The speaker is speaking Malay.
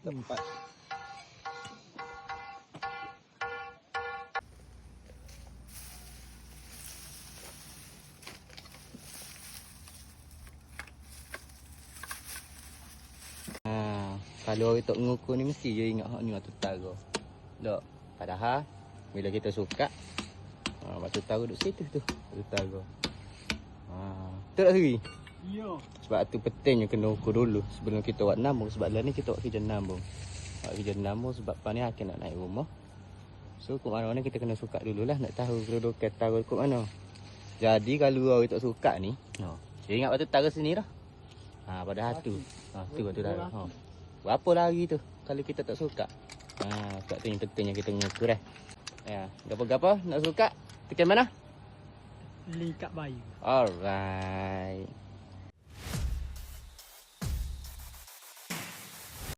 Tempat. Kalau orang tak mengukur ni mesti je ingat hak ni batu tara. Tak. Padahal bila kita suka batu tara duduk situ tu. Batu tara. Betul tak Sri? Ya. Sebab tu pentingnya kena ukur dulu sebelum kita buat nambung. Sebab lah ni kita buat kerja nambung. Buat kerja nambung sebab pan ni akan nak naik rumah. So kat mana-mana kita kena suka dululah nak tahu kedudukan tara kat mana. Jadi kalau orang tak suka ni, dia ingat batu tara sini dah. Pada tu. Tu batu tara. Berapa lagi tu kalau kita tak suka? Sebab tu yang pentingnya kita mengukur Ya, gapo-gapo nak suka tekan mana? Link kat bayu. Alright.